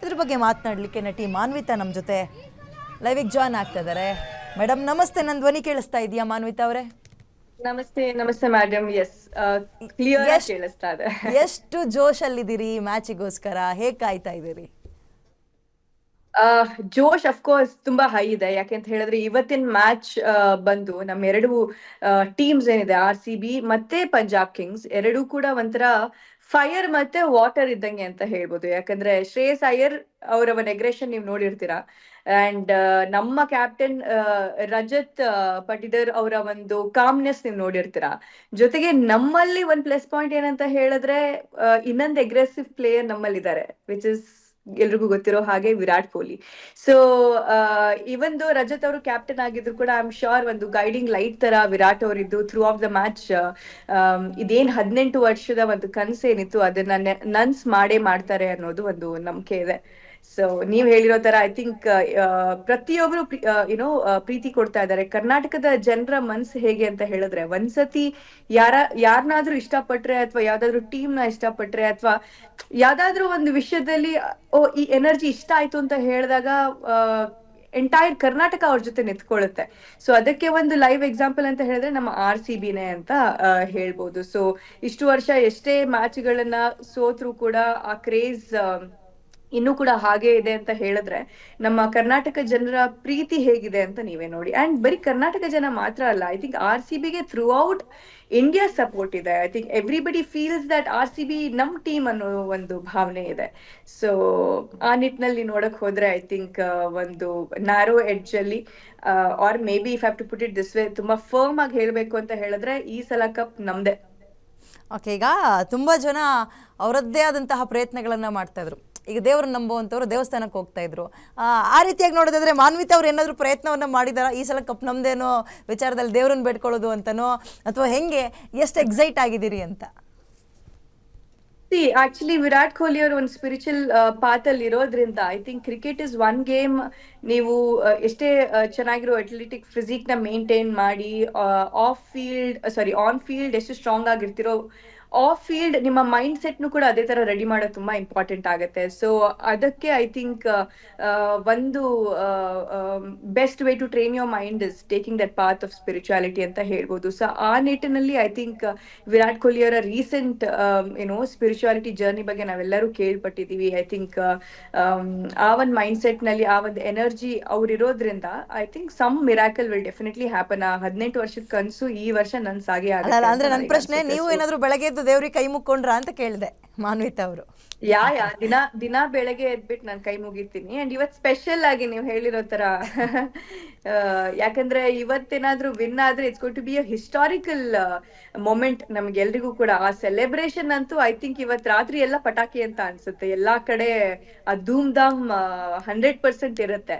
ಇದ್ರ ಬಗ್ಗೆ ಮಾತನಾಡಲಿಕ್ಕೆ ನಟಿ ಮಾನ್ವಿತಾ ನಮ್ಮ ಜೊತೆ ಲೈವಿಗೆ ಜಾಯ್ನ್ ಆಗ್ತಾ ಇದ್ದಾರೆ. ಮೇಡಮ್ ನಮಸ್ತೆ, ನನ್ನ ಧ್ವನಿ ಕೇಳಿಸ್ತಾ ಇದೆಯಾ ಮಾನ್ವಿತಾ ಅವರೇ? ನಮಸ್ತೆ ನಮಸ್ತೆ ಮೇಡಮ್. ಎಸ್, ಕ್ಲಿಯರ್ ಆಗಿ ಎಷ್ಟು ಕೇಳಿಸ್ತಾ ಇದೆ. ಎಷ್ಟು ಜೋಶಲ್ಲಿದ್ದೀರಿ ಮ್ಯಾಚಿಗೋಸ್ಕರ? ಹೇಗೆ ಕಾಯ್ತಾ ಇದ್ದೀರಿ? ಜೋಶ್ ಅಫ್ಕೋರ್ಸ್ ತುಂಬಾ ಹೈ ಇದೆ. ಯಾಕೆಂತ ಹೇಳಿದ್ರೆ ಇವತ್ತಿನ ಮ್ಯಾಚ್ ಬಂದು ನಮ್ಮ ಎರಡು ಟೀಮ್ಸ್ ಏನಿದೆ, RCB ಮತ್ತೆ ಪಂಜಾಬ್ ಕಿಂಗ್ಸ್, ಎರಡೂ ಕೂಡ ಒಂಥರ ಫೈರ್ ಮತ್ತೆ ವಾಟರ್ ಇದ್ದಂಗೆ ಅಂತ ಹೇಳ್ಬೋದು. ಯಾಕಂದ್ರೆ ಶ್ರೇಯಸ್ ಅಯ್ಯರ್ ಅವರ ಒಂದು ಅಗ್ರೆಷನ್ ನೀವು ನೋಡಿರ್ತೀರಾ. ಅಂಡ್ ನಮ್ಮ ಕ್ಯಾಪ್ಟನ್ ರಜತ್ ಪಟಿದರ್ ಅವರ ಒಂದು ಕಾಮ್ನೆಸ್ ನೀವು ನೋಡಿರ್ತೀರಾ. ಜೊತೆಗೆ ನಮ್ಮಲ್ಲಿ ಒಂದು ಪ್ಲಸ್ ಪಾಯಿಂಟ್ ಏನಂತ ಹೇಳಿದ್ರೆ, ಇನ್ನೊಂದು ಅಗ್ರೆಸಿವ್ ಪ್ಲೇಯರ್ ನಮ್ಮಲ್ಲಿದ್ದಾರೆ, ವಿಚ್ ಇಸ್ ಎಲ್ರಿಗೂ ಗೊತ್ತಿರೋ ಹಾಗೆ ವಿರಾಟ್ ಕೊಹ್ಲಿ. ಸೊ ಇವನ್ ದೋ ರಜತ್ ಅವರು ಕ್ಯಾಪ್ಟನ್ ಆಗಿದ್ರು ಕೂಡ ಐ ಆಮ್ ಶೋರ್ ಒಂದು ಗೈಡಿಂಗ್ ಲೈಟ್ ತರ ವಿರಾಟ್ ಅವರಿದ್ದು ಥ್ರೂ ಆಫ್ ದ ಮ್ಯಾಚ್. ಇದೇನ್ 18 ವರ್ಷದ ಒಂದು ಕನಸೇನಿತ್ತು ಅದನ್ನ ನನ್ಸ್ ಮಾಡೇ ಮಾಡ್ತಾರೆ ಅನ್ನೋದು ಒಂದು ನಂಬಿಕೆ ಇದೆ. ಸೊ ನೀವ್ ಹೇಳಿರೋ ತರ ಐ ಥಿಂಕ್ ಪ್ರತಿಯೊಬ್ರು ಪ್ರೀತಿ ಕೊಡ್ತಾ ಇದ್ದಾರೆ. ಕರ್ನಾಟಕದ ಜನರ ಮನ್ಸು ಹೇಗೆ ಅಂತ ಹೇಳಿದ್ರೆ, ಒಂದ್ಸತಿ ಯಾರನ್ನಾದ್ರೂ ಇಷ್ಟಪಟ್ರೆ ಅಥವಾ ಯಾವ್ದಾದ್ರು ಟೀಮ್ ನ ಇಷ್ಟಪಟ್ರೆ ಅಥವಾ ಯಾವ್ದಾದ್ರು ಒಂದು ವಿಷಯದಲ್ಲಿ ಈ ಎನರ್ಜಿ ಇಷ್ಟ ಆಯ್ತು ಅಂತ ಹೇಳಿದಾಗ ಎಂಟೈರ್ ಕರ್ನಾಟಕ ಅವ್ರ ಜೊತೆ ನಿಂತ್ಕೊಳ್ಳುತ್ತೆ. ಸೊ ಅದಕ್ಕೆ ಒಂದು ಲೈವ್ ಎಕ್ಸಾಂಪಲ್ ಅಂತ ಹೇಳಿದ್ರೆ ನಮ್ಮ RCBನೇ ಅಂತ ಹೇಳ್ಬೋದು. ಸೊ ಇಷ್ಟು ವರ್ಷ ಎಷ್ಟೇ ಮ್ಯಾಚ್ಗಳನ್ನ ಸೋತ್ರು ಕೂಡ ಆ ಕ್ರೇಜ್ ಇನ್ನೂ ಕೂಡ ಹಾಗೆ ಇದೆ ಅಂತ ಹೇಳಿದ್ರೆ ನಮ್ಮ ಕರ್ನಾಟಕ ಜನರ ಪ್ರೀತಿ ಹೇಗಿದೆ ಅಂತ ನೀವೇ ನೋಡಿ. ಅಂಡ್ ಬರೀ ಕರ್ನಾಟಕ ಜನ ಮಾತ್ರ ಅಲ್ಲ, ಐ ಥಿಂಕ್ RCBಗೆ ಥ್ರೂ ಔಟ್ ಇಂಡಿಯಾ ಸಪೋರ್ಟ್ ಇದೆ. I think everybody feels that RCB ನಮ್ ಟೀಮ್ ಅನ್ನೋ ಒಂದು ಭಾವನೆ ಇದೆ. ಸೊ ಆ ನಿಟ್ಟಿನಲ್ಲಿ ನೋಡಕ್ ಹೋದ್ರೆ ಐ ಥಿಂಕ್ ಒಂದು ನ್ಯಾರೋ ಎಡ್ಜ್ ಅಲ್ಲಿ or maybe if have to put it this way, ತುಂಬಾ ಫರ್ಮ್ ಆಗಿ ಹೇಳ್ಬೇಕು ಅಂತ ಹೇಳಿದ್ರೆ ಈ ಸಲ ಕಪ್ ನಮ್ದೆ. ಓಕೆ, ಈಗ ತುಂಬ ಜನ ಅವರದ್ದೇ ಆದಂತಹ ಪ್ರಯತ್ನಗಳನ್ನು ಮಾಡ್ತಾಯಿದ್ರು. ಈಗ ದೇವ್ರನ್ನ ನಂಬುವಂಥವ್ರು ದೇವಸ್ಥಾನಕ್ಕೆ ಹೋಗ್ತಾ ಇದ್ರು. ಆ ರೀತಿಯಾಗಿ ನೋಡೋದಾದ್ರೆ ಮಾನ್ವಿತಾ ಅವ್ರು ಏನಾದರೂ ಪ್ರಯತ್ನವನ್ನು ಮಾಡಿದಾರ ಈ ಸಲ ಕಪ್ ನಮ್ದೇನೋ ವಿಚಾರದಲ್ಲಿ ದೇವ್ರನ್ನ ಬೇಡ್ಕೊಳ್ಳೋದು ಅಂತನೋ, ಅಥವಾ ಹೆಂಗೆ, ಎಷ್ಟು ಎಕ್ಸೈಟ್ ಆಗಿದ್ದೀರಿ ಅಂತ? ಆಕ್ಚುಲಿ ವಿರಾಟ್ ಕೊಹ್ಲಿ ಅವರು ಒಂದು ಸ್ಪಿರಿಚುವಲ್ ಪಾತ್ ಅಲ್ಲಿ ಇರೋದ್ರಿಂದ I think cricket is one game. ನೀವು ಎಷ್ಟೇ ಚೆನ್ನಾಗಿರೋ ಅಥ್ಲೆಟಿಕ್ ಫಿಸಿಕ್ ನ ಮೇಂಟೈನ್ ಮಾಡಿ ಆನ್ ಫೀಲ್ಡ್ ಎಷ್ಟು ಸ್ಟ್ರಾಂಗ್ ಆಗಿರ್ತಿರೋ, ಆಫ್ ಫೀಲ್ಡ್ ನಿಮ್ಮ ಮೈಂಡ್ ಸೆಟ್ನು ಕೂಡ ಅದೇ ತರ ರೆಡಿ ಮಾಡೋದು ತುಂಬಾ ಇಂಪಾರ್ಟೆಂಟ್ ಆಗುತ್ತೆ. ಸೊ ಅದಕ್ಕೆ ಐ ಥಿಂಕ್ ಒಂದು best way to train your mind is taking that path of spirituality ಅಂತ ಹೇಳ್ಬೋದು. ಸೊ ಆ ನಿಟ್ಟಿನಲ್ಲಿ ಐ ಥಿಂಕ್ ವಿರಾಟ್ ಕೊಹ್ಲಿ ಅವರ ರೀಸೆಂಟ್ ಸ್ಪಿರಿಚುಯಾಲಿಟಿ ಜರ್ನಿ ಬಗ್ಗೆ ನಾವೆಲ್ಲರೂ ಕೇಳ್ಪಟ್ಟಿದೀವಿ. ಐ ಥಿಂಕ್ ಆ ಒಂದು ಮೈಂಡ್ ಸೆಟ್ ನಲ್ಲಿ ಆ ಒಂದು ಎನರ್ಜಿ ಅವ್ರಿರೋದ್ರಿಂದ I think some miracle will definitely happen. 18 ವರ್ಷದ ಕನಸು ಈ ವರ್ಷ ನನ್ ಸಾಗೆ ಆಗುತ್ತೆ. ಅಂದ್ರೆ ನನ್ನ ಪ್ರಶ್ನೆ, ನೀವು ಏನಾದರೂ ಬೆಳಗ್ಗೆ ಎದ್ದು ದೇವ್ರಿಗೆ ಕೈ ಮುಕ್ಕೊಂಡ್ರ ಅಂತ ಕೇಳಿದೆ ಮಾನ್ವಿತಾ ಅವರು. ದಿನ ಬೆಳಗ್ಗೆ ಎದ್ಬಿಟ್ಟು ನಾನು ಕೈ ಮುಗಿತೀನಿ. ಅಂಡ್ ಇವತ್ ಸ್ಪೆಷಲ್ ಆಗಿ ನೀವು ಹೇಳಿರೋ ತರ ಯಾಕಂದ್ರೆ ಇವತ್ತೇನಾದ್ರೂ ವಿನ್ ಆದ್ರೆ it's going to be a historical moment ನಮ್ಗೆಲ್ರಿಗೂ ಕೂಡ. ಆ ಸೆಲೆಬ್ರೇಷನ್ ಅಂತೂ ಐ ಥಿಂಕ್ ಇವತ್ ರಾತ್ರಿ ಎಲ್ಲ ಪಟಾಕಿ ಅಂತ ಅನ್ಸುತ್ತೆ. ಎಲ್ಲಾ ಕಡೆ ಆ ಧೂಮ್ ಧಾಮ್ 100% ಇರುತ್ತೆ.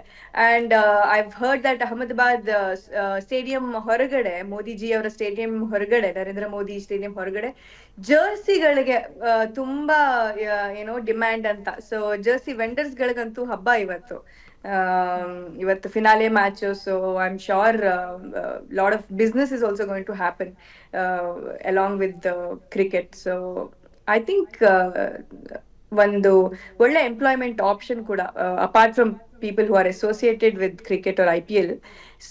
And I heard that Ahmedabad stadium ಹೊರಗಡೆ, ಮೋದಿಜಿ ಅವರ ಸ್ಟೇಡಿಯಂ ಹೊರಗಡೆ, ನರೇಂದ್ರ ಮೋದಿ ಸ್ಟೇಡಿಯಂ ಹೊರಗಡೆ ಜರ್ಸಿಗಳಿಗೆ ತುಂಬಾ ಡಿಮ್ಯಾಂಡ್ ಅಂತ. ಸೊ ಜರ್ಸಿ ವೆಂಡರ್ಸ್ ಗಳಿಗಂತೂ ಹಬ್ಬ ಇವತ್ತು finale match. So I am sure lot of business is also going to happen along with cricket. So I think ಒಂದು ಒಳ್ಳೆ ಎಂಪ್ಲಾಯ್ಮೆಂಟ್ ಆಪ್ಷನ್ ಕೂಡ apart from people who are associated with cricket or IPL.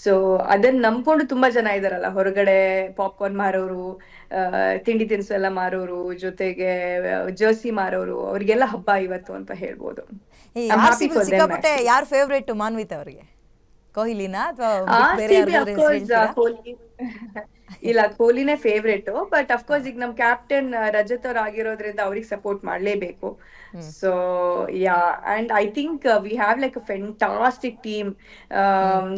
So ಅದನ್ನ ನಂಬ್ಕೊಂಡು ತುಂಬಾ ಜನ ಇದಾರಲ್ಲ ಹೊರಗಡೆ, popcorn ಮಾರೋರು, ತಿಂಡಿ ತಿನಿಸು ಎಲ್ಲ ಮಾರೋರು, ಜೊತೆಗೆ ಜರ್ಸಿ ಮಾರೋರು, ಅವ್ರಿಗೆಲ್ಲ ಹಬ್ಬ ಇವತ್ತು ಅಂತ ಹೇಳ್ಬೋದು. ಸಿಕ್ಕಾಪಟ್ಟೆ ಯಾರು ಫೇವ್ರೇಟ್ ಮಾನ್ವಿತಾ ಅವರಿಗೆ? ಕೊಹ್ಲಿನಾ ಅಥವಾ ಬೇರೆ ಕೊಹ್ಲಿ? ಇಲ್ಲ, ಕೊಹ್ಲಿನೇ ಫೇವ್ರೇಟ್. ಬಟ್ ಅಫ್ಕೋರ್ಸ್ ಈಗ ನಮ್ ಕ್ಯಾಪ್ಟನ್ ರಜತ್ ಅವ್ರ ಆಗಿರೋದ್ರಿಂದ ಅವ್ರಿಗೆ ಸಪೋರ್ಟ್ ಮಾಡ್ಲೇಬೇಕು. So yeah, and I think we have like a fantastic team.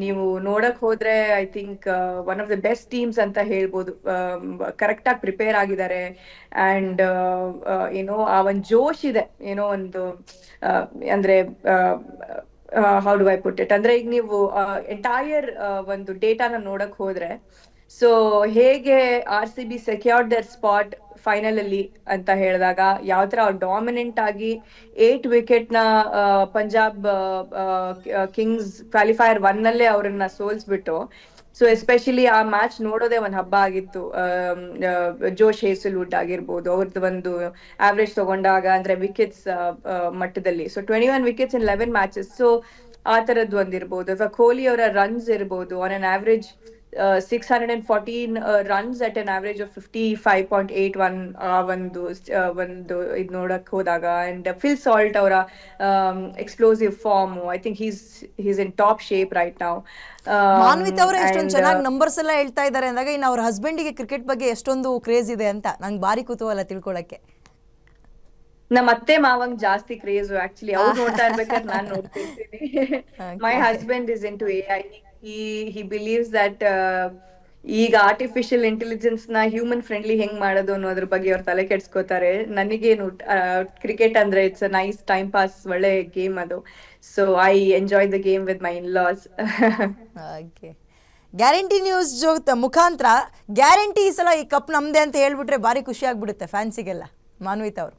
ನೀವು ನೋಡಕ್ ಹೋದ್ರೆ I think one of the best teams ಅಂತ ಹೇಳ್ಬೋದು. ಕರೆಕ್ಟ್ ಆಗಿ ಪ್ರಿಪೇರ್ ಆಗಿದ್ದಾರೆ. ಅಂಡ್ ಆ ಒಂದ್ ಜೋಶ್ ಇದೆ, ಒಂದು ಅಂದ್ರೆ how do I put it ಅಂದ್ರೆ, ಈಗ ನೀವು ಎಂಟೈರ್ ಒಂದು ಡೇಟಾನ ನೋಡಕ್ ಹೋದ್ರೆ, ಸೊ ಹೇಗೆ RCB secured their spot final ಅಲ್ಲಿ ಅಂತ ಹೇಳಿದಾಗ, ಯಾವ ತರ ಅವ್ರು ಡಾಮಿನೆಂಟ್ ಆಗಿ 8 ವಿಕೆಟ್ ನ ಪಂಜಾಬ್ ಕಿಂಗ್ಸ್ ಕ್ವಾಲಿಫೈಯರ್ 1 ನಲ್ಲೇ ಅವ್ರನ್ನ ಸೋಲ್ಸ್ಬಿಟ್ಟು ಸೊ ಎಸ್ಪೆಷಲಿ ಆ ಮ್ಯಾಚ್ ನೋಡೋದೇ ಒಂದು ಹಬ್ಬ ಆಗಿತ್ತು. ಜೋಶ್ ಹೇಸಲ್ವುಡ್ ಆಗಿರ್ಬೋದು, ಅವ್ರದ್ದು ಒಂದು ಆವ್ರೇಜ್ ತಗೊಂಡಾಗ ಅಂದ್ರೆ ವಿಕೆಟ್ಸ್ ಮಟ್ಟದಲ್ಲಿ. ಸೊ 21 ವಿಕೆಟ್ಸ್ ಇನ್ 11 ಮ್ಯಾಚಸ್. ಸೊ ಆ ತರದ್ದು ಒಂದಿರ್ಬೋದು, ಅಥವಾ ಕೊಹ್ಲಿ ಅವರ ರನ್ಸ್ ಇರ್ಬೋದು. On an average 614 runs at an average of 55.81, ಒಂದು ಇದು ನೋಡಕ್ ಹೋದಾಗ. ಅಂಡ್ ಫಿಲ್ ಸಾಲ್ಟ್ ಅವರ explosive form, I think he's in top shape right now. Manvith ಅವರೇ ಎಷ್ಟೊಂದು ಚೆನ್ನಾಗಿ ನಂಬರ್ಸ್ ಎಲ್ಲ ಹೇಳ್ತಾ ಇದ್ದಾರೆ ಅಂದಾಗ ಇನ್ನು ಅವ್ರ ಹಸ್ಬೆಂಡಿಗೆ ಕ್ರಿಕೆಟ್ ಬಗ್ಗೆ ಎಷ್ಟೊಂದು ಕ್ರೇಜ್ ಇದೆ ಅಂತ ನಂಗೆ ಭಾರಿ ಕುತೂಹಲ ತಿಳ್ಕೊಳಕ್ಕೆ. ನಮ್ಮ ಅತ್ತೆ ಮಾವಂಗ್ ಜಾಸ್ತಿ ಕ್ರೇಜ್ ಆಕ್ಚುಲಿ. ಅವ್ರು ನೋಡ್ತಾ ಇರ್ಬೇಕಾದ್ರೆ ನಾನ್ ನೋಡ್ತಿರ್ತೀನಿ. My husband is into AI. he believes that ಈಗ ಆರ್ಟಿಫಿಷಿಯಲ್ ಇಂಟೆಲಿಜೆನ್ಸ್ ನ ಹ್ಯೂಮನ್ ಫ್ರೆಂಡ್ಲಿ ಹೆಂಗ್ ಮಾಡೋದು ಅನ್ನೋದ್ರ ಬಗ್ಗೆ ಅವ್ರು ತಲೆ ಕೆಡ್ಸ್ಕೊತಾರೆ. ನನಗೇನು ಕ್ರಿಕೆಟ್ ಅಂದ್ರೆ it's a nice time pass, ಒಳ್ಳೆ ಗೇಮ್ ಅದು. So I enjoy the game with my in-laws. Okay, guarantee news ಮುಖಾಂತರ ಗ್ಯಾರಂಟಿ ಈ ಸಲ ಈ ಕಪ್ ನಮ್ದೆ ಅಂತ ಹೇಳ್ಬಿಟ್ರೆ ಭಾರಿ ಖುಷಿ ಆಗ್ಬಿಡುತ್ತೆ ಫ್ಯಾನ್ಸಿಗೆಲ್ಲ. ಮಾನ್ವಿತ್ ಅವರು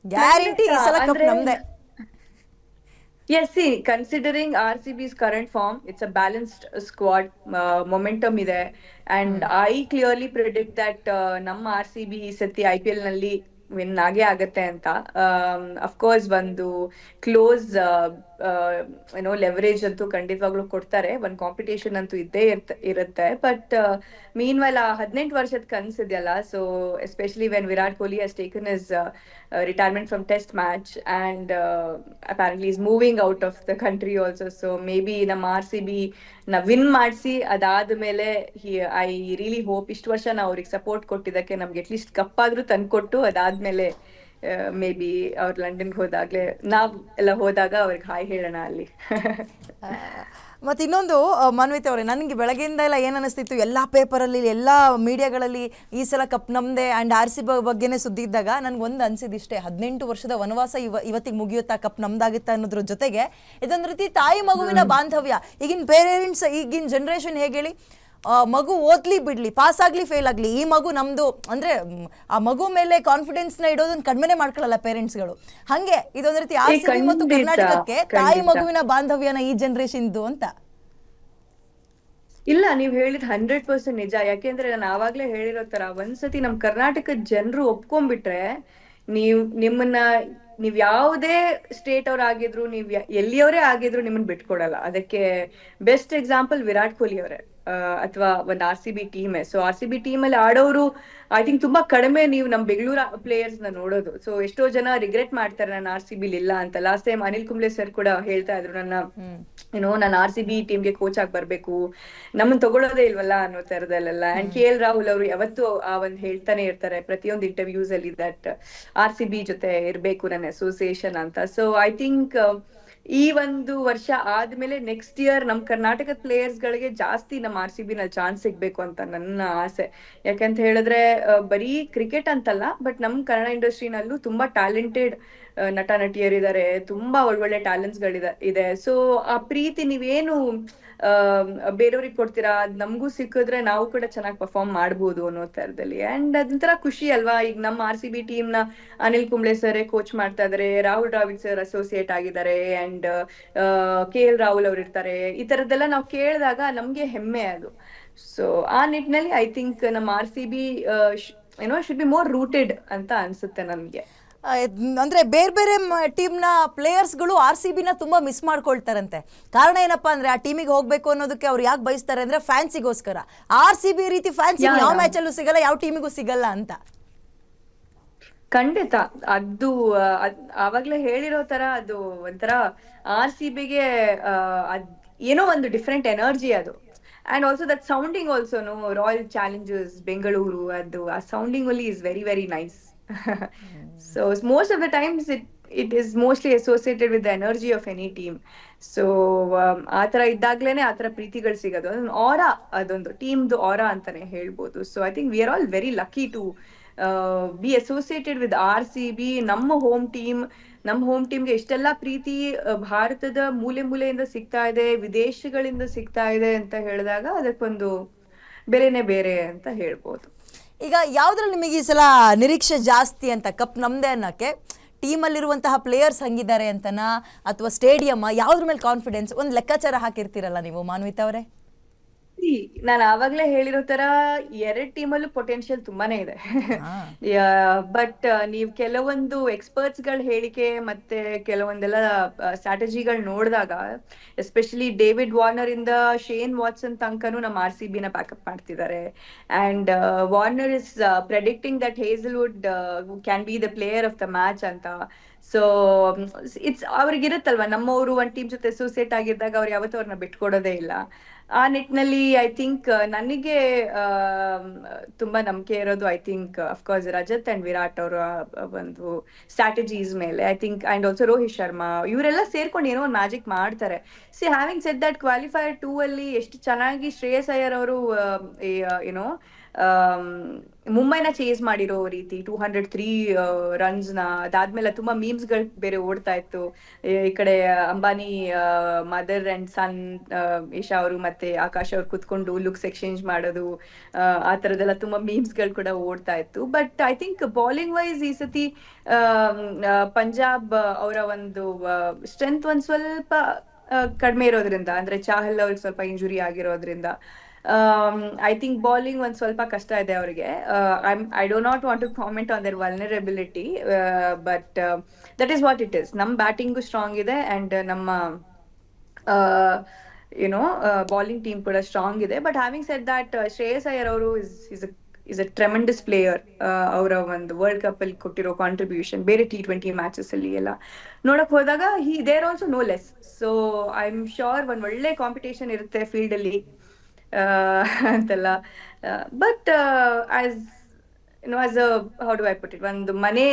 ಗ್ಯಾರಂಟಿ ಈ ಸಲ ಕಪ್ ನಮ್ದೆ. Yes, see, considering RCB's current form, it's a balanced squad, momentum ಇದೆ, and I clearly predict that ನಮ್ಮ RCB ಈ ಸತಿ IPL ನಲ್ಲಿ ವಿನ್ ಆಗೇ ಆಗತ್ತೆ ಅಂತ. ಅಫ್ಕೋರ್ಸ್ ಒಂದು ಕ್ಲೋಸ್ ಲೆವರೇಜ್ ಅಂತೂ ಖಂಡಿತವಾಗ್ಲೂ ಕೊಡ್ತಾರೆ, ಒಂದು ಕಾಂಪಿಟೇಷನ್ ಅಂತೂ ಇದ್ದೇ ಇರುತ್ತೆ. ಬಟ್ ಮೀನ್ ವೈಲ್ ಆ 18 ವರ್ಷದ ಕನ್ಸಿದೆಯಲ್ಲ, so especially when Virat Kohli has taken his retirement from test match and apparently is moving out of the country also. So maybe ನಮ್ಮ RCB ನ ವಿನ್ ಮಾಡಿಸಿ ಅದಾದ್ಮೇಲೆ ಐ ರಿಯಲಿ ಹೋಪ್ ಇಷ್ಟು ವರ್ಷ ನಾವು ಅವ್ರಿಗೆ ಸಪೋರ್ಟ್ ಕೊಟ್ಟಿದ್ದಕ್ಕೆ ನಮ್ಗೆ ಅಟ್ಲೀಸ್ಟ್ ಕಪ್ ಆದ್ರೂ ತಂದ್ಕೊಟ್ಟು ಅದಾದ್ಮೇಲೆ ಮೇ ಬಿ ಅವ್ರು ಲಂಡನ್ಗೆ ಹೋದಾಗ್ಲೇ ನಾವ್ ಎಲ್ಲ ಹೋದಾಗ ಅವ್ರಿಗೆ ಹಾಯ್ ಹೇಳೋಣ ಅಲ್ಲಿ. ಮತ್ತು ಇನ್ನೊಂದು ಮಾನ್ವಿತ್ ಅವರೇ, ನನಗೆ ಬೆಳಗ್ಗೆಯಿಂದ ಎಲ್ಲ ಏನು ಅನ್ನಿಸ್ತಿತ್ತು, ಎಲ್ಲ ಪೇಪರಲ್ಲಿ ಎಲ್ಲ ಮೀಡಿಯಾಗಳಲ್ಲಿ ಈ ಸಲ ಕಪ್ ನಮ್ಮದೇ ಆ್ಯಂಡ್ RCB ಬಗ್ಗೆನೇ ಸುದ್ದಿ ಇದ್ದಾಗ ನನಗೊಂದು ಅನಿಸಿದಿಷ್ಟೇ, 18 ವರ್ಷದ ವನವಾಸ ಇವತ್ತಿಗೆ ಮುಗಿಯುತ್ತಾ, ಕಪ್ ನಮ್ದಾಗುತ್ತಾ ಅನ್ನೋದ್ರ ಜೊತೆಗೆ ಇದೊಂದು ರೀತಿ ತಾಯಿ ಮಗುವಿನ ಬಾಂಧವ್ಯ. ಈಗಿನ ಪೇರೆಂಟ್ಸ್, ಈಗಿನ ಜನ್ರೇಷನ್ ಹೇಗೆ ಹೇಳಿ, ಮಗು ಓದ್ಲಿ ಬಿಡ್ಲಿ, ಪಾಸ್ ಆಗಲಿ ಫೇಲ್ ಆಗಲಿ, ಈ ಮಗು ನಮ್ಮದು ಅಂದರೆ ಆ ಮಗು ಮೇಲೆ ಕಾನ್ಫಿಡೆನ್ಸ್ನ ಇಡೋದನ್ನ ಕಡಿಮೆನೇ ಮಾಡ್ಕೊಳ್ಳಲ್ಲ ಪೇರೆಂಟ್ಸ್ಗಳು. ಹಾಗೆ ಇದೊಂದು ರೀತಿ RCB ಮತ್ತು ಕರ್ನಾಟಕಕ್ಕೆ ತಾಯಿ ಮಗುವಿನ ಬಾಂಧವ್ಯನ ಈ ಜನ್ರೇಷನ್ದು ಅಂತ. ಇಲ್ಲ, ನೀವ್ ಹೇಳಿದ್ 100% ನಿಜ. ಯಾಕೆಂದ್ರೆ ನಾನು ಆವಾಗ್ಲೇ ಹೇಳಿರೋ ತರ, ಒಂದ್ಸತಿ ನಮ್ ಕರ್ನಾಟಕದ ಜನರು ಒಪ್ಕೊಂಡ್ಬಿಟ್ರೆ ನೀವ್ ಯಾವುದೇ ಸ್ಟೇಟ್ ಅವ್ರ ಆಗಿದ್ರು, ನೀವ್ ಎಲ್ಲಿಯವರೇ ಆಗಿದ್ರು ನಿಮ್ಮನ್ನ ಬಿಟ್ಕೊಡಲ್ಲ. ಅದಕ್ಕೆ ಬೆಸ್ಟ್ ಎಕ್ಸಾಂಪಲ್ ವಿರಾಟ್ ಕೊಹ್ಲಿ ಅವರೇ, ಅಥವಾ ಒಂದು RCB ಟೀಮೇ. ಸೊ RCB ಟೀಮ್ ಅಲ್ಲಿ ಆಡೋರು ಐ ಥಿಂಕ್ ತುಂಬಾ ಕಡಿಮೆ ನೀವು ನಮ್ ಬೆಂಗಳೂರು ಪ್ಲೇಯರ್ಸ್ ನ ನೋಡೋದು. ಸೊ ಎಷ್ಟೋ ಜನ ರಿಗ್ರೆಟ್ ಮಾಡ್ತಾರೆ ನಾನು RCB ಇಲ್ಲ ಅಂತ. Last time Anil Kumble sir ಕೂಡ ಹೇಳ್ತಾ ಇದ್ರು, ನಾನು RCB ಟೀಮ್ಗೆ ಕೋಚ್ ಆಗಿ ಬರ್ಬೇಕು, ನಮ್ಮನ್ನ ತಗೊಳ್ಳೋದೇ ಇಲ್ವಲ್ಲ ಅನ್ನೋ ತರದಲ್ಲೆಲ್ಲ. ಅಂಡ್ KL ರಾಹುಲ್ ಅವರು ಯಾವತ್ತೂ ಆ ಒಂದು ಹೇಳ್ತಾನೆ ಇರ್ತಾರೆ ಪ್ರತಿಯೊಂದು ಇಂಟರ್ವ್ಯೂಸ್ ಅಲ್ಲಿ, ದಟ್ RCB ಜೊತೆ ಇರ್ಬೇಕು ನನ್ನ ಅಸೋಸಿಯೇಷನ್ ಅಂತ. ಸೊ ಐ ಥಿಂಕ್ ಈ ಒಂದು ವರ್ಷ ಆದ್ಮೇಲೆ ನೆಕ್ಸ್ಟ್ ಇಯರ್ ನಮ್ ಕರ್ನಾಟಕದ ಪ್ಲೇಯರ್ಸ್ ಗಳಿಗೆ ಜಾಸ್ತಿ ನಮ್ಮ RCB ನಲ್ಲಿ ಚಾನ್ಸ್ ಸಿಗ್ಬೇಕು ಅಂತ ನನ್ನ ಆಸೆ. ಯಾಕಂತ ಹೇಳಿದ್ರೆ ಬರೀ ಕ್ರಿಕೆಟ್ ಅಂತಲ್ಲ, ಬಟ್ ನಮ್ ಕನ್ನಡ ಇಂಡಸ್ಟ್ರಿನಲ್ಲೂ ತುಂಬಾ ಟ್ಯಾಲೆಂಟೆಡ್ ನಟ ನಟಿಯರಿದ್ದಾರೆ, ತುಂಬಾ ಒಳ್ಳೊಳ್ಳೆ ಟ್ಯಾಲೆಂಟ್ಸ್ ಇದೆ. ಸೊ ಆ ಪ್ರೀತಿ ನೀವೇನು ಬೇರೆಯವ್ರಿಗೆ ಕೊಡ್ತೀರಾ, ಅದ್ ನಮಗೂ ಸಿಕ್ಕಿದ್ರೆ ನಾವು ಕೂಡ ಚೆನ್ನಾಗಿ ಪರ್ಫಾರ್ಮ್ ಮಾಡ್ಬೋದು ಅನ್ನೋ ತರದಲ್ಲಿ. ಅಂಡ್ ಅದೊಂಥರ ಖುಷಿ ಅಲ್ವಾ. ಈಗ ನಮ್ಮ RCB ಟೀಮ್ ನ ಅನಿಲ್ ಕುಂಬ್ಳೆ ಸರ್ ಕೋಚ್ ಮಾಡ್ತಾ ಇದಾರೆ, ರಾಹುಲ್ ದ್ರಾವಿಡ್ ಸರ್ ಅಸೋಸಿಯೇಟ್ ಆಗಿದ್ದಾರೆ, ಅಂಡ್ KL ರಾಹುಲ್ ಅವ್ರು ಇರ್ತಾರೆ. ಈ ತರದ್ದೆಲ್ಲ ನಾವು ಕೇಳಿದಾಗ ನಮ್ಗೆ ಹೆಮ್ಮೆ ಅದು. ಸೊ ಆ ನಿಟ್ಟಿನಲ್ಲಿ ಐ ಥಿಂಕ್ ನಮ್ಮ RCB should be more rooted ಅಂತ ಅನ್ಸುತ್ತೆ ನನ್ಗೆ. ಅಂದರೆ ಬೇರೆ ಬೇರೆ ಟೀಮ್ನ ಪ್ಲೇಯರ್ಸ್ಗಳು RCBನ ತುಂಬ ಮಿಸ್ ಮಾಡ್ಕೊಳ್ತಾರಂತೆ. ಕಾರಣ ಏನಪ್ಪಾ ಅಂದರೆ, ಆ ಟೀಮಿಗೆ ಹೋಗಬೇಕು ಅನ್ನೋದಕ್ಕೆ ಅವ್ರು ಯಾಕೆ ಬಯಸ್ತಾರೆ ಅಂದರೆ ಫ್ಯಾನ್ಸಿಗೋಸ್ಕರ. RCB ರೀತಿ ಫ್ಯಾನ್ಸಿಗೆ ಯಾವ ಮ್ಯಾಚಲ್ಲೂ ಸಿಗಲ್ಲ, ಯಾವ ಟೀಮಿಗೂ ಸಿಗಲ್ಲ ಅಂತ. ಖಂಡಿತ ಅದು ಆವಾಗ್ಲೇ ಹೇಳಿರೋ ತರ, ಅದು ಒಂಥರ RCBಗೆ ಏನೋ ಒಂದು ಡಿಫ್ರೆಂಟ್ ಎನರ್ಜಿ ಅದು. And also that sounding also royal Challengers Bengaluru, ಅದು ಆ ಸೌಂಡಿಂಗ್ ಅಲ್ಲಿ is very very nice. So most of the times it is mostly associated with the energy of any team. So ಆ ತರ ಇದ್ದಾಗ್ಲೇನೆ ಆ ತರ ಪ್ರೀತಿಗಳು ಸಿಗೋದು, ಅದೊಂದು ಆರಾ, ಅದೊಂದು ಟೀಮ್ದು ಆರಾ ಅಂತಾನೆ ಹೇಳ್ಬೋದು. So I think we are all very lucky to be associated with RCB. ನಮ್ಮ ಹೋಮ್ ಟೀಮ್ಗೆ ಇಷ್ಟೆಲ್ಲ ಪ್ರೀತಿ ಭಾರತದ ಮೂಲೆ ಮೂಲೆಯಿಂದ ಸಿಗ್ತಾ ಇದೆ, ವಿದೇಶಗಳಿಂದ ಸಿಗ್ತಾ ಇದೆ ಅಂತ ಹೇಳಿದಾಗ ಅದಕ್ಕೊಂದು ಬೆಲೆನೇ ಬೇರೆ ಅಂತ ಹೇಳ್ಬೋದು. ಈಗ ಯಾವುದ್ರಲ್ಲಿ ನಿಮಗೆ ಈ ಸಲ ನಿರೀಕ್ಷೆ ಜಾಸ್ತಿ ಅಂತ, ಕಪ್ ನಮ್ಮದೇ ಅನ್ನೋಕ್ಕೆ? ಟೀಮಲ್ಲಿರುವಂತಹ ಪ್ಲೇಯರ್ಸ್ ಹಂಗಿದ್ದಾರೆ ಅಂತನಾ, ಅಥವಾ ಸ್ಟೇಡಿಯಮ್ಮ, ಯಾವುದ್ರ ಮೇಲೆ ಕಾನ್ಫಿಡೆನ್ಸ್? ಒಂದು ಲೆಕ್ಕಾಚಾರ ಹಾಕಿರ್ತೀರಲ್ಲ ನೀವು ಮಾನ್ವಿತ್ ಅವರೇ. ನಾನು ಆವಾಗ್ಲೇ ಹೇಳಿರೋ ತರ ಎರಡ್ ಟೀಮಲ್ಲೂ ಪೊಟೆನ್ಶಿಯಲ್ ತುಂಬಾನೇ ಇದೆ. ಹಾ ಬಟ್ ನೀವ್ ಕೆಲವೊಂದು ಎಕ್ಸ್ಪರ್ಟ್ಸ್ ಗಳ ಹೇಳಿಕೆ ಮತ್ತೆ ಕೆಲವೊಂದೆಲ್ಲ ಸ್ಟ್ರಾಟಜಿಗಳು ನೋಡಿದಾಗ, ಎಸ್ಪೆಷಲಿ ಡೇವಿಡ್ ವಾರ್ನರ್ ಇಂದ ಶೇನ್ ವಾಟ್ಸನ್ ತನಕನೂ ನಮ್ಮ RCB ನ ಬ್ಯಾಕಪ್ ಮಾಡ್ತಿದ್ದಾರೆ. And Warner is predicting that Hazlewood can be the player of the match ಅಂತ. ಸೊ ಅವ್ರಿಗಿರುತ್ತಲ್ವಾ, ನಮ್ಮವರು ಒಂದ್ ಟೀಮ್ ಜೊತೆ ಅಸೋಸಿಯೇಟ್ ಆಗಿದ್ದಾಗ ಅವ್ರು ಯಾವತ್ತೂ ಅವ್ರನ್ನ ಬಿಟ್ಕೊಡೋದೇ ಇಲ್ಲ. ಆ ನಿಟ್ಟಿನಲ್ಲಿ ಐ ಥಿಂಕ್ ನನಗೆ ತುಂಬಾ ನಂಬಿಕೆ ಇರೋದು, I think of course Rajat and Virat ಅವರ ಒಂದು ಸ್ಟ್ರಾಟಜೀಸ್ ಮೇಲೆ. I think and also Rohit Sharma ಇವರೆಲ್ಲ ಸೇರ್ಕೊಂಡು ಏನೋ ಒಂದು ಮ್ಯಾಜಿಕ್ ಮಾಡ್ತಾರೆ. So having said that, qualifier 2 ಅಲ್ಲಿ ಎಷ್ಟು ಚೆನ್ನಾಗಿ ಶ್ರೇಯಸ್ ಅಯ್ಯರ್ ಅವರು ಏನೋ ಮುಂಬೈನ ಚೇಸ್ ಮಾಡಿರೋ ರೀತಿ 203 ರನ್ಸ್ ನ, ಅದಾದ್ಮೇಲೆ ತುಂಬಾ ಮೀಮ್ಸ್ ಗಳು ಬೇರೆ ಓಡ್ತಾ ಇತ್ತು. ಈ ಕಡೆ Ambani mother and son Isha ಅವರು ಮತ್ತೆ ಆಕಾಶ್ ಅವ್ರು ಕುತ್ಕೊಂಡು ಲುಕ್ಸ್ ಎಕ್ಸ್ಚೇಂಜ್ ಮಾಡೋದು, ಆ ತರದೆಲ್ಲ ತುಂಬಾ ಮೀಮ್ಸ್ ಗಳು ಕೂಡ ಓಡ್ತಾ ಇತ್ತು. But I think bowling wise ಈ ಸತಿ ಪಂಜಾಬ್ ಅವರ ಒಂದು ಸ್ಟ್ರೆಂತ್ ಒಂದ್ ಸ್ವಲ್ಪ ಕಡಿಮೆ ಇರೋದ್ರಿಂದ, ಅಂದ್ರೆ ಚಾಹಲ್ ಅವ್ರಿಗೆ ಸ್ವಲ್ಪ ಇಂಜುರಿ ಆಗಿರೋದ್ರಿಂದ ಐ ಥಿಂಕ್ ಬೌಲಿಂಗ್ ಒಂದ್ ಸ್ವಲ್ಪ ಕಷ್ಟ ಇದೆ ಅವರಿಗೆ. I do not want to comment on their vulnerability, but that is what it is. ನಮ್ ಬ್ಯಾಟಿಂಗು ಸ್ಟ್ರಾಂಗ್ ಇದೆ ಅಂಡ್ ನಮ್ಮ ಯುನೋ ಬೌಲಿಂಗ್ ಟೀಮ್ ಕೂಡ ಸ್ಟ್ರಾಂಗ್ ಇದೆ. But having said that, Shreyas Iyer ಅವರು ಇಸ್ ಅ ಟ್ರೆಮೆಂಡಸ್ ಪ್ಲೇಯರ್. ಅವರ ಒಂದು ವರ್ಲ್ಡ್ ಕಪ್ ಅಲ್ಲಿ ಕೊಟ್ಟಿರೋ ಕಾಂಟ್ರಿಬ್ಯೂಷನ್, ಬೇರೆ T20 ಮ್ಯಾಚಸ್ ಅಲ್ಲಿ ಎಲ್ಲ ನೋಡಕ್ ಹೋದಾಗ there also no less. So I am sure ಒಂದ್ ಒಳ್ಳೆ ಕಾಂಪಿಟೇಷನ್ ಇರುತ್ತೆ ಫೀಲ್ಡ್ ಅಲ್ಲಿ ಅಂತೆಲ್ಲ. But as as uh how do I put it, ಒಂದು ಮನೆ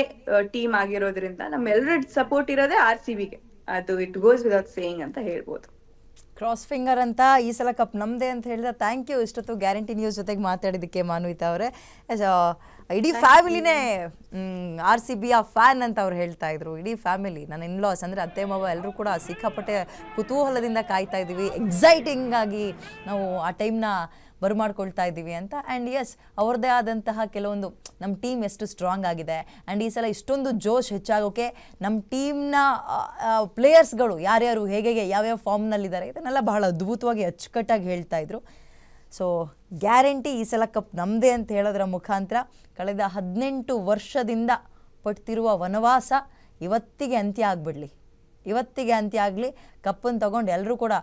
ಟೀಮ್ ಆಗಿರೋದ್ರಿಂದ ನಮ್ಮೆಲ್ಲರ ಸಪೋರ್ಟ್ ಇರೋದೇ RCBಗೆ. ಅದು ಇಟ್ ಗೋಸ್ ವಿದೌಟ್ ಸೇಯಿಂಗ್ ಅಂತ ಹೇಳ್ಬೋದು. ಕ್ರಾಸ್ ಫಿಂಗರ್ ಅಂತ ಈ ಸಲ ಕಪ್ ನಮ್ಮದೇ ಅಂತ ಹೇಳಿದ್ರೆ ಥ್ಯಾಂಕ್ ಯು. ಇಷ್ಟೊತ್ತು ಗ್ಯಾರಂಟಿ ನ್ಯೂಸ್ ಜೊತೆಗೆ ಮಾತಾಡಿದ್ದಕ್ಕೆ ಮಾನ್ವಿತಾ ಅವರೇ. ಇಡೀ ಫ್ಯಾಮಿಲಿನೇ RCB ಫ್ಯಾನ್ ಅಂತ ಅವ್ರು ಹೇಳ್ತಾ ಇದ್ರು. ಇಡೀ ಫ್ಯಾಮಿಲಿ, ನನ್ನ ಇನ್ಲಾಸ್ ಅಂದರೆ ಅತ್ತೆ ಮಾವ ಎಲ್ಲರೂ ಕೂಡ ಸಿಕ್ಕಾಪಟ್ಟೆ ಕುತೂಹಲದಿಂದ ಕಾಯ್ತಾ ಇದ್ದೀವಿ, ಎಕ್ಸೈಟಿಂಗ್ ಆಗಿ ನಾವು ಆ ಟೈಮ್ನ ಬರಮಾಡ್ಕೊಳ್ತಾ ಇದ್ದೀವಿ ಅಂತ. ಆ್ಯಂಡ್ ಎಸ್, ಅವ್ರದ್ದೇ ಆದಂತಹ ಕೆಲವೊಂದು ನಮ್ಮ ಟೀಮ್ ಎಷ್ಟು ಸ್ಟ್ರಾಂಗ್ ಆಗಿದೆ ಆ್ಯಂಡ್ ಈ ಸಲ ಇಷ್ಟೊಂದು ಜೋಶ್ ಹೆಚ್ಚಾಗೋಕ್ಕೆ ನಮ್ಮ ಟೀಮ್ನ ಪ್ಲೇಯರ್ಸ್ಗಳು ಯಾರ್ಯಾರು ಹೇಗೆ ಯಾವ್ಯಾವ ಫಾರ್ಮ್ನಲ್ಲಿದ್ದಾರೆ ಇದನ್ನೆಲ್ಲ ಬಹಳ ಅದ್ಭುತವಾಗಿ ಅಚ್ಚುಕಟ್ಟಾಗಿ ಹೇಳ್ತಾ ಇದ್ರು. ಸೊ ಗ್ಯಾರಂಟಿ ಈ ಸಲ ಕಪ್ ನಮ್ಮದೇ ಅಂತ ಹೇಳೋದ್ರ ಮುಖಾಂತರ ಕಳೆದ 18 ವರ್ಷದಿಂದ ಪಡ್ತಿರುವ ವನವಾಸ ಇವತ್ತಿಗೆ ಅಂತ್ಯ ಆಗಿಬಿಡಲಿ, ಇವತ್ತಿಗೆ ಅಂತ್ಯ ಆಗಲಿ. ಕಪ್ಪನ್ನು ತೊಗೊಂಡು ಎಲ್ಲರೂ ಕೂಡ,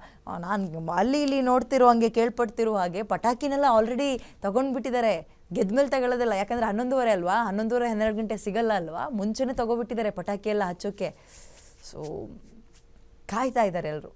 ನಾನು ಅಲ್ಲಿ ಇಲ್ಲಿ ನೋಡ್ತಿರೋ ಹಂಗೆ ಕೇಳ್ಪಡ್ತಿರೋ ಹಾಗೆ ಪಟಾಕಿನೆಲ್ಲ ಆಲ್ರೆಡಿ ತೊಗೊಂಡ್ಬಿಟ್ಟಿದ್ದಾರೆ. ಗೆದ್ಮೇಲೆ ತಗೊಳ್ಳೋದಿಲ್ಲ, ಯಾಕಂದರೆ 11:30 ಅಲ್ವಾ, 11:30 12 ಗಂಟೆ ಸಿಗಲ್ಲ ಅಲ್ವಾ, ಮುಂಚೆನೇ ತೊಗೊಬಿಟ್ಟಿದ್ದಾರೆ ಪಟಾಕಿ ಎಲ್ಲ ಹಚ್ಚೋಕ್ಕೆ. ಸೊ ಕಾಯ್ತಾ ಇದ್ದಾರೆ ಎಲ್ಲರೂ.